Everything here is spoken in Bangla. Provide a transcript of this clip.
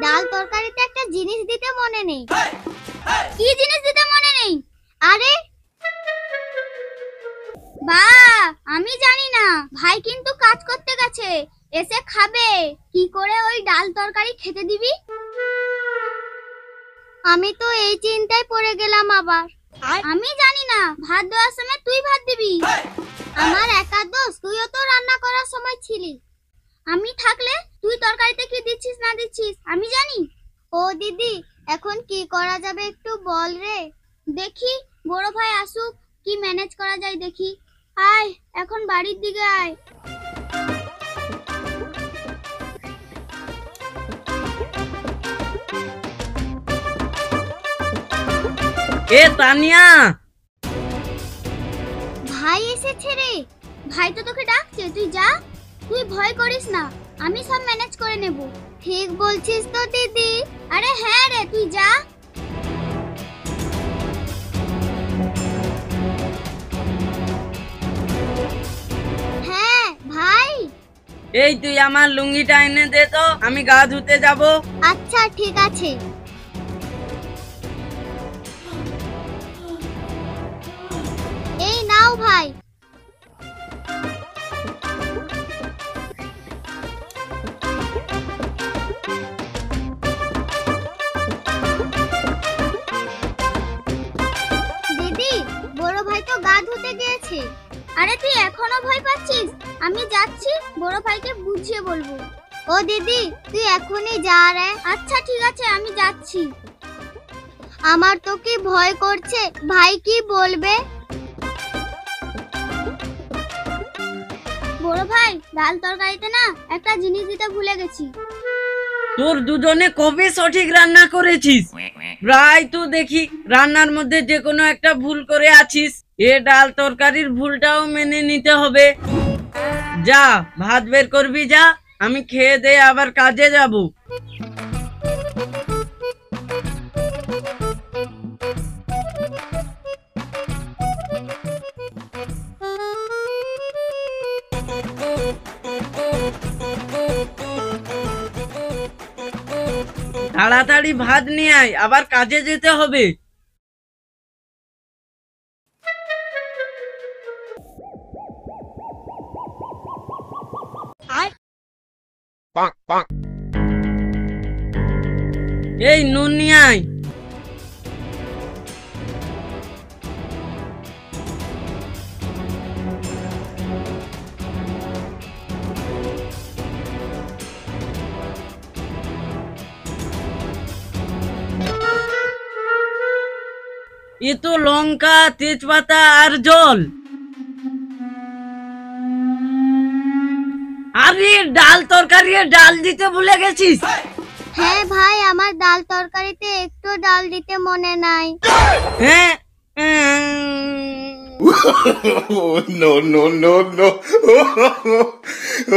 ডাল তরকারিতে একটা জিনিস দিতে মনে নেই। কি জিনিস দিতে মনে নেই? আরে বা, আমি জানি না। ভাই কিন্তু কাজ করতে গেছে, এসে খাবে। কি করে ওই ডাল তরকারি খেতে দিবি? আমি তো এই চিন্তায় পড়ে গেলাম আবার। আমি জানি না, ভাত দেওয়ার সময় তুই ভাত দিবি। আমার একা দোষ, তুইও তো রান্না করার সময় ছিলি। আমি থাকলে তুই তরকারিতে কি দিচ্ছিস না দিচ্ছিস আমি জানি। ও দিদি, এখন কি করা যাবে একটু বল রে। দেখি বড় ভাই আসুক, কি ম্যানেজ করা যায় দেখি। আয়, এখন বাড়ির দিকে আয়। এ তানিয়া, ভাই এসেছে রে। ভাই তো তোকে ডাকছে, তুই যা। তুই ভয় করিস না, আমি সব ম্যানেজ করে নেব। ঠিক বলছিস তো দিদি? আরে হ্যাঁ রে, তুই যা। হ্যাঁ ভাই। এই তুই আমার লুঙ্গিটা এনে দে তো, আমি গা ধুতে যাব। আচ্ছা ঠিক আছে। এই নাও ভাই। দিদি, বড় ভাই তো গা ধুতে গিয়েছে। আরে তুই এখনো ভয় পাচ্ছিস? আমি যাচ্ছি, বড় ভাইকে বুঝিয়ে বলবো। ও দিদি, তুই এখনই যা রে। আচ্ছা ঠিক আছে, আমি যাচ্ছি। আমার তো কি ভয় করছে, ভাই কি বলবে। বড় ভাই, ডাল তরকারিতে না একটা জিনিস দিতে ভুলে গেছি। তোর দুজনে কবে সঠিক রান্না করেছিস? প্রায় তো দেখি রান্নার মধ্যে যে কোনো একটা ভুল করে আছিস। এ ডাল তরকারির ভুলটাও মেনে নিতে হবে। যা, ভাত বের করবি যা, আমি খেয়ে দিয়ে আবার কাজে যাব। তাড়াতাড়ি ভাত নিয়ে আয়, আবার কাজে যেতে হবে। এই নুন নিয়ে আয়। এ তো লঙ্কা, তেজপাতা আর জল। আরে ডাল তরকারি, ডাল দিতে ভুলে গেছিস। হ্যাঁ ভাই, আমার ডাল তরকারিতে একটু ডাল দিতে মনে নাই। হ্যাঁ। No, no, no, no.